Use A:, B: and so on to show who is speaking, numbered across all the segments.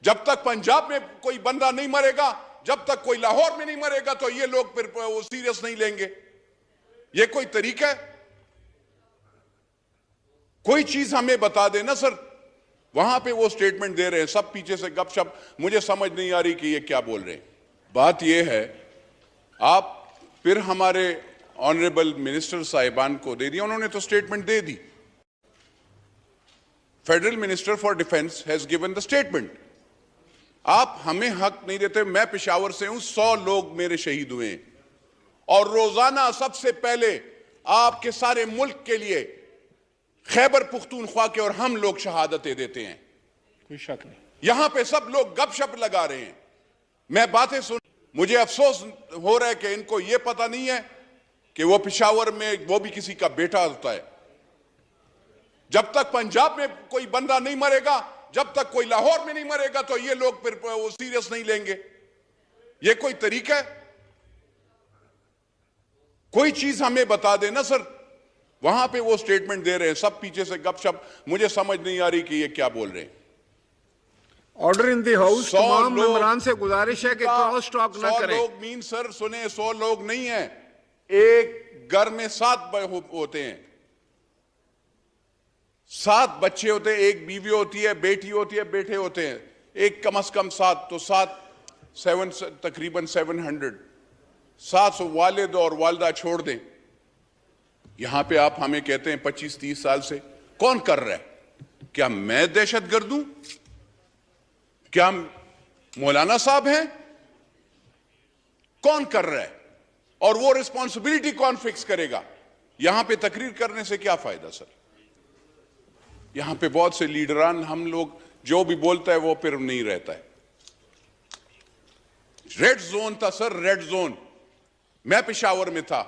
A: جب تک پنجاب میں کوئی بندہ نہیں مرے گا، جب تک کوئی لاہور میں نہیں مرے گا تو یہ لوگ پھر سیریس نہیں لیں گے. یہ کوئی طریقہ ہے؟ کوئی چیز ہمیں بتا دے نا سر. وہاں پہ وہ سٹیٹمنٹ دے رہے ہیں، سب پیچھے سے گپ شپ، مجھے سمجھ نہیں آ رہی کہ یہ کیا بول رہے ہیں. بات یہ ہے، آپ پھر ہمارے آنریبل منسٹر صاحبان کو دے دیا، انہوں نے تو statement they the. Federal minister for defence has given the statement. آپ ہمیں حق نہیں دیتے. میں پشاور سے ہوں، 100 لوگ میرے شہید ہوئے ہیں، اور روزانہ سب سے پہلے آپ کے سارے ملک کے لیے خیبر پختونخوا کے اور ہم لوگ شہادتیں دیتے ہیں.
B: کوئی شک نہیں.
A: یہاں پہ سب لوگ گپ شپ لگا رہے ہیں. میں باتیں سن، مجھے افسوس ہو رہا ہے کہ ان کو یہ پتہ نہیں ہے کہ وہ پشاور میں وہ بھی کسی کا بیٹا ہوتا ہے. جب تک پنجاب میں کوئی بندہ نہیں مرے گا، جب تک کوئی لاہور میں نہیں مرے گا تو یہ لوگ پھر سیریس نہیں لیں گے. یہ کوئی طریقہ ہے؟ کوئی چیز ہمیں بتا دے نا سر. وہاں پہ وہ سٹیٹمنٹ دے رہے ہیں، سب پیچھے سے گپ شپ، مجھے سمجھ نہیں آ رہی کہ یہ کیا بول رہے ہیں.
B: Order in the house. تمام ممبران سے گزارش ہے کہ کراس ٹاک نہ کریں.
A: 100 لوگ مین سر سنیں، 100 لوگ نہیں ہیں. ایک گھر میں 7 ہوتے ہیں، 7 بچے ہوتے ہیں، ایک بیوی ہوتی ہے، بیٹی ہوتی ہے، بیٹے ہوتے ہیں. ایک کم از کم 7 تو 7 تقریباً 700. 700 والد اور والدہ چھوڑ دیں. یہاں پہ آپ ہمیں کہتے ہیں 25-30 سال سے. کون کر رہا ہے؟ کیا میں دہشت گرد ہوں؟ کیا مولانا صاحب ہیں؟ کون کر رہا ہے؟ اور وہ رسپانسبلٹی کون فکس کرے گا؟ یہاں پہ تقریر کرنے سے کیا فائدہ سر؟ یہاں پہ بہت سے لیڈران، ہم لوگ جو بھی بولتا ہے وہ پھر نہیں رہتا ہے. ریڈ زون تھا سر، ریڈ زون. میں پشاور میں تھا،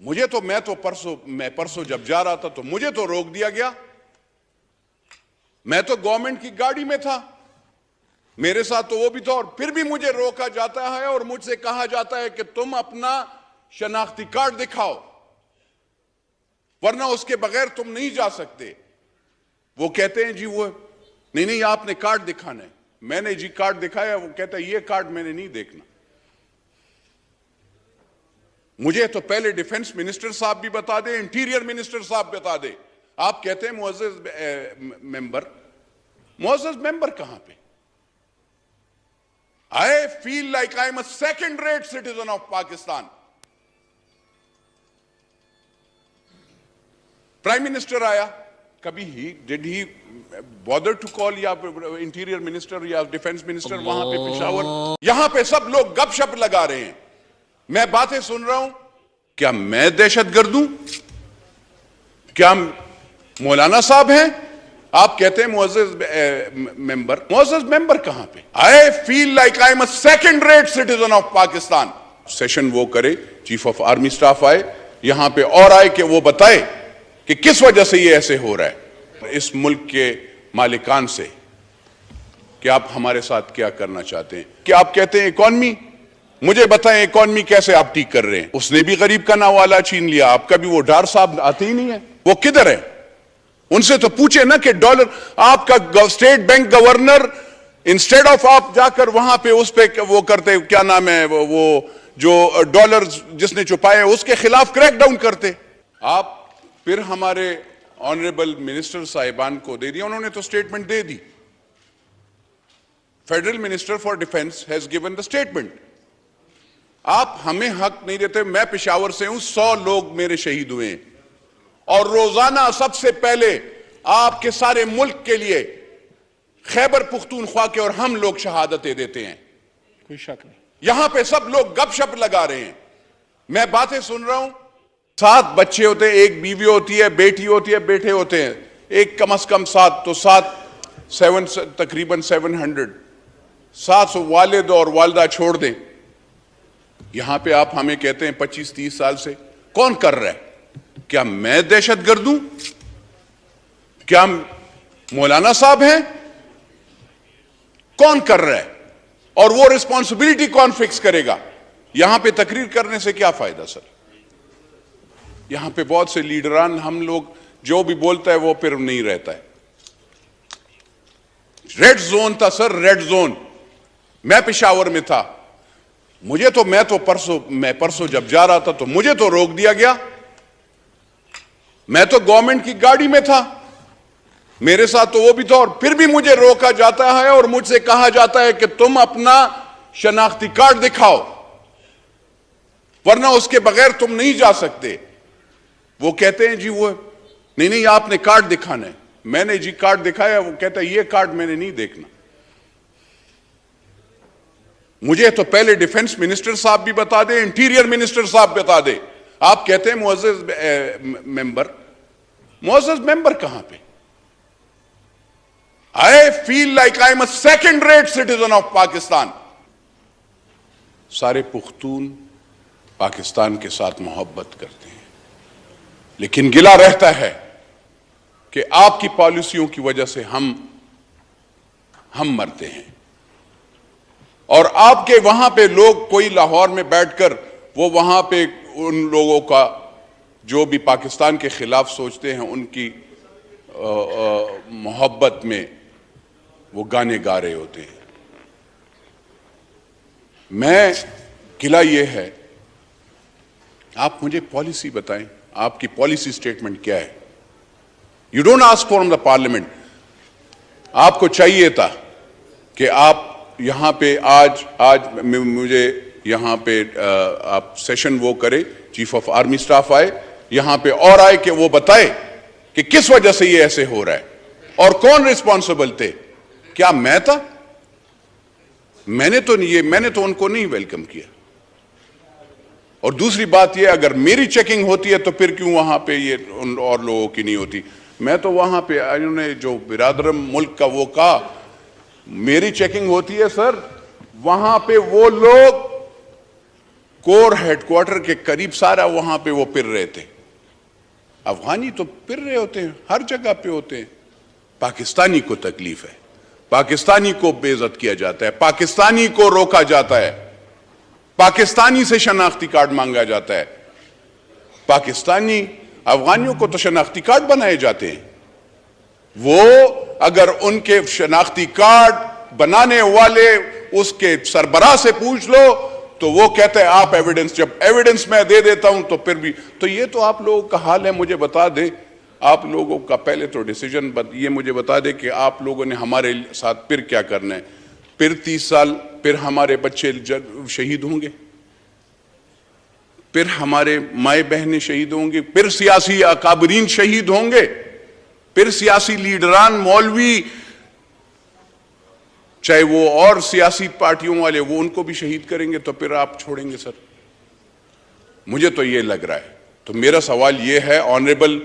A: میں پرسوں جب جا رہا تھا تو مجھے تو روک دیا گیا. میں تو گورنمنٹ کی گاڑی میں تھا، میرے ساتھ تو وہ بھی تھا، اور پھر بھی مجھے روکا جاتا ہے اور مجھ سے کہا جاتا ہے کہ تم اپنا شناختی کارڈ دکھاؤ ورنہ اس کے بغیر تم نہیں جا سکتے. وہ کہتے ہیں جی وہ نہیں آپ نے کارڈ دکھانا ہے. میں نے جی کارڈ دکھایا، وہ کہتا ہے یہ کارڈ میں نے نہیں دیکھنا. مجھے تو پہلے ڈیفنس منسٹر صاحب بھی بتا دیں، انٹیریئر منسٹر صاحب بتا دیں. آپ کہتے ہیں معزز ممبر کہاں پہ؟ I feel like I'm a second-rate citizen of Pakistan. Prime Minister آیا کبھی did he bother to call یا انٹیریئر منسٹر یا ڈیفنس منسٹر وہاں پہ پشاور؟ یہاں پہ سب لوگ گپ شپ لگا رہے ہیں. میں باتیں سن رہا ہوں. کیا میں دہشت گرد ہوں؟ کیا مولانا صاحب ہیں؟ آپ کہتے ہیں معزز ممبر کہاں پہ؟ I feel like I'm a second-rate citizen of Pakistan. Session وہ کرے، چیف آف آرمی سٹاف آئے یہاں پہ اور آئے کہ وہ بتائے کہ کس وجہ سے یہ ایسے ہو رہا ہے. اس ملک کے مالکان سے کہ آپ ہمارے ساتھ کیا کرنا چاہتے ہیں. کہ آپ کہتے ہیں اکانومی، مجھے بتائیں اکانومی کیسے آپ ٹھیک کر رہے ہیں؟ اس نے بھی غریب کا نوالا چھین لیا. آپ کا بھی وہ ڈار صاحب آتے ہی نہیں ہے. وہ کدھر ہے؟ ان سے تو پوچھے نا کہ ڈالر آپ کا state bank governor instead of آپ جا کر وہاں پہ اس پہ وہ کرتے، کیا نام ہے وہ جو ڈالر جس نے چھپائے اس کے خلاف کریک ڈاؤن کرتے. آپ پھر ہمارے آنریبل منسٹر صاحبان کو دے دیا، انہوں نے تو statement they the. Federal minister for defence has given the statement. آپ ہمیں حق نہیں دیتے. میں پشاور سے ہوں، 100 لوگ میرے شہید ہوئے ہیں، اور روزانہ سب سے پہلے آپ کے سارے ملک کے لیے خیبر پختونخوا کے اور ہم لوگ شہادتیں دیتے ہیں.
B: کوئی شک نہیں.
A: یہاں پہ سب لوگ گپ شپ لگا رہے ہیں. میں باتیں سن رہا ہوں. 7 بچے ہوتے ہیں، ایک بیوی ہوتی ہے، بیٹی ہوتی ہے، بیٹے ہوتے ہیں. ایک کم از کم 7 تو 7 تقریباً 700. 700 والد اور والدہ چھوڑ دیں. یہاں پہ آپ ہمیں کہتے ہیں 25-30 سال سے. کون کر رہا ہے؟ کیا میں دہشت گرد ہوں؟ کیا مولانا صاحب ہیں؟ کون کر رہا ہے؟ اور وہ رسپانسبلٹی کون فکس کرے گا؟ یہاں پہ تقریر کرنے سے کیا فائدہ سر؟ یہاں پہ بہت سے لیڈران، ہم لوگ جو بھی بولتا ہے وہ پھر نہیں رہتا ہے. ریڈ زون تھا سر، ریڈ زون. میں پشاور میں تھا، میں پرسوں جب جا رہا تھا تو مجھے تو روک دیا گیا. میں تو گورنمنٹ کی گاڑی میں تھا، میرے ساتھ تو وہ بھی تھا، اور پھر بھی مجھے روکا جاتا ہے اور مجھ سے کہا جاتا ہے کہ تم اپنا شناختی کارڈ دکھاؤ ورنہ اس کے بغیر تم نہیں جا سکتے. وہ کہتے ہیں جی وہ نہیں آپ نے کارڈ دکھانا ہے. میں نے جی کارڈ دکھایا، وہ کہتا ہے یہ کارڈ میں نے نہیں دیکھنا. مجھے تو پہلے ڈیفنس منسٹر صاحب بھی بتا دے، انٹیریئر منسٹر صاحب بتا دے. آپ کہتے ہیں معزز ممبر کہاں پہ؟ I feel like I'm a second-rate citizen of Pakistan. سارے پختون پاکستان کے ساتھ محبت کرتے ہیں، لیکن گلہ رہتا ہے کہ آپ کی پالیسیوں کی وجہ سے ہم مرتے ہیں. اور آپ کے وہاں پہ لوگ کوئی لاہور میں بیٹھ کر وہ وہاں پہ ان لوگوں کا جو بھی پاکستان کے خلاف سوچتے ہیں ان کی محبت میں وہ گانے گا رہے ہوتے ہیں. میں گلہ یہ ہے، آپ مجھے پالیسی بتائیں، آپ کی پالیسی سٹیٹمنٹ کیا ہے؟ You don't ask from the parliament. آپ کو چاہیے تھا کہ آپ یہاں پہ آج مجھے یہاں پہ آپ سیشن وہ کرے، چیف آف آرمی سٹاف آئے یہاں پہ اور آئے کہ وہ بتائے کہ کس وجہ سے یہ ایسے ہو رہا ہے اور کون ریسپانسبل تھے. کیا میں تھا؟ میں نے تو ان کو نہیں ویلکم کیا. اور دوسری بات یہ، اگر میری چیکنگ ہوتی ہے تو پھر کیوں وہاں پہ یہ ان اور لوگوں کی نہیں ہوتی؟ میں تو وہاں پہ انہوں نے جو برادرم ملک کا وہ کہا، میری چیکنگ ہوتی ہے سر. وہاں پہ وہ لوگ کور ہیڈ کوارٹر کے قریب سارا وہاں پہ وہ پھر رہے تھے. افغانی تو پھر رہے ہوتے ہیں، ہر جگہ پہ ہوتے ہیں. پاکستانی کو تکلیف ہے، پاکستانی کو بے عزت کیا جاتا ہے، پاکستانی کو روکا جاتا ہے، پاکستانی سے شناختی کارڈ مانگا جاتا ہے. پاکستانی افغانیوں کو تو شناختی کارڈ بنائے جاتے ہیں. وہ اگر ان کے شناختی کارڈ بنانے والے اس کے سربراہ سے پوچھ لو تو وہ کہتے ہیں آپ ایویڈنس، جب ایویڈنس میں دے دیتا ہوں تو پھر بھی تو یہ تو آپ لوگوں کا حال ہے. مجھے بتا دے آپ لوگوں کا پہلے تو ڈیسیجن یہ مجھے بتا دے کہ آپ لوگوں نے ہمارے ساتھ پھر کیا کرنا ہے. پھر 30 سال پھر ہمارے بچے شہید ہوں گے، پھر ہمارے مائیں بہنیں شہید ہوں گے، پھر سیاسی اکابرین شہید ہوں گے، پھر سیاسی لیڈران مولوی چاہے وہ اور سیاسی پارٹیوں والے وہ ان کو بھی شہید کریں گے، تو پھر آپ چھوڑیں گے سر؟ مجھے تو یہ لگ رہا ہے. تو میرا سوال یہ ہے آنریبل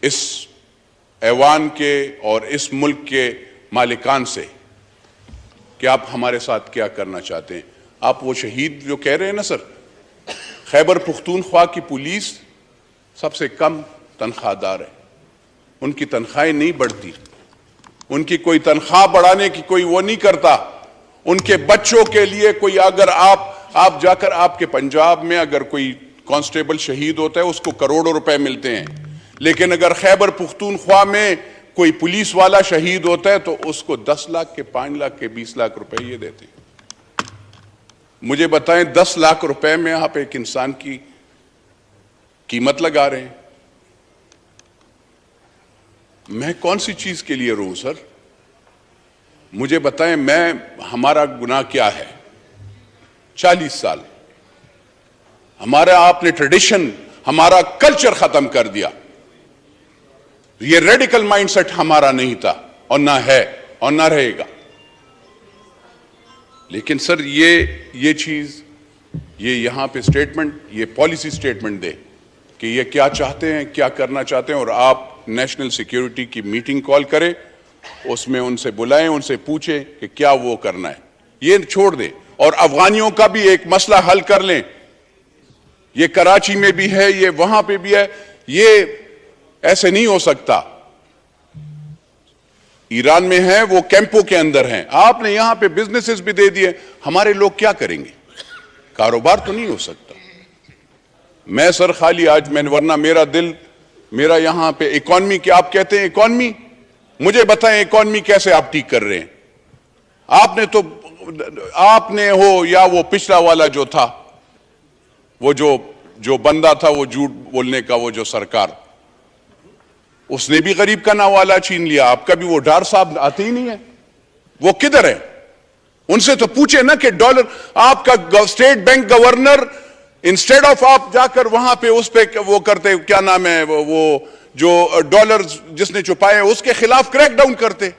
A: اس ایوان کے اور اس ملک کے مالکان سے کہ آپ ہمارے ساتھ کیا کرنا چاہتے ہیں. آپ وہ شہید جو کہہ رہے ہیں نا سر، خیبر پختونخوا کی پولیس سب سے کم تنخواہ دار ہے، ان کی تنخواہیں نہیں بڑھتی، ان کی کوئی تنخواہ بڑھانے کی کوئی وہ نہیں کرتا. ان کے بچوں کے لیے کوئی اگر آپ جا کر آپ کے پنجاب میں اگر کوئی کانسٹیبل شہید ہوتا ہے اس کو کروڑوں روپے ملتے ہیں، لیکن اگر خیبر پختونخوا میں کوئی پولیس والا شہید ہوتا ہے تو اس کو 10 لاکھ کے 5 لاکھ کے 20 لاکھ روپے یہ دیتے ہیں. مجھے بتائیں 10 لاکھ روپے میں آپ ایک انسان کی قیمت لگا رہے ہیں. میں کون سی چیز کے لیے رہوں سر؟ مجھے بتائیں ہمارا گناہ کیا ہے؟ 40 سال ہمارا آپ نے ٹریڈیشن، ہمارا کلچر ختم کر دیا. یہ ریڈیکل مائنڈ سیٹ ہمارا نہیں تھا اور نہ ہے اور نہ رہے گا. لیکن سر یہ چیز یہ یہاں پہ سٹیٹمنٹ، یہ پالیسی سٹیٹمنٹ دے کہ یہ کیا چاہتے ہیں، کیا کرنا چاہتے ہیں، اور آپ نیشنل سیکیورٹی کی میٹنگ کال کریں، اس میں ان سے بلائیں، ان سے پوچھیں کہ کیا وہ کرنا ہے. یہ چھوڑ دیں اور افغانیوں کا بھی ایک مسئلہ حل کر لیں. یہ کراچی میں بھی ہے، یہ وہاں پہ بھی ہے. یہ ایسے نہیں ہو سکتا. ایران میں ہیں، وہ کیمپوں کے اندر ہیں، آپ نے یہاں پہ بزنسز بھی دے دیے. ہمارے لوگ کیا کریں گے؟ کاروبار تو نہیں ہو سکتا. میں سر خالی آج ورنہ میرا دل میرا یہاں پہ اکانومی کی آپ کہتے ہیں اکانومی، مجھے بتائیں اکانومی کیسے آپ ٹھیک کر رہے ہیں؟ آپ نے ہو یا وہ پچھلا والا جو تھا، وہ جو بندہ تھا، وہ جھوٹ بولنے کا، وہ جو سرکار، اس نے بھی غریب کا نوالا چھین لیا. آپ کا بھی وہ ڈار صاحب آتے ہی نہیں ہے. وہ کدھر ہے؟ ان سے تو پوچھے نا کہ ڈالر آپ کا state bank governor instead of آپ جا کر وہاں پہ اس پہ وہ کرتے، کیا نام ہے وہ جو ڈالر جس نے چھپائے اس کے خلاف کریک ڈاؤن کرتے.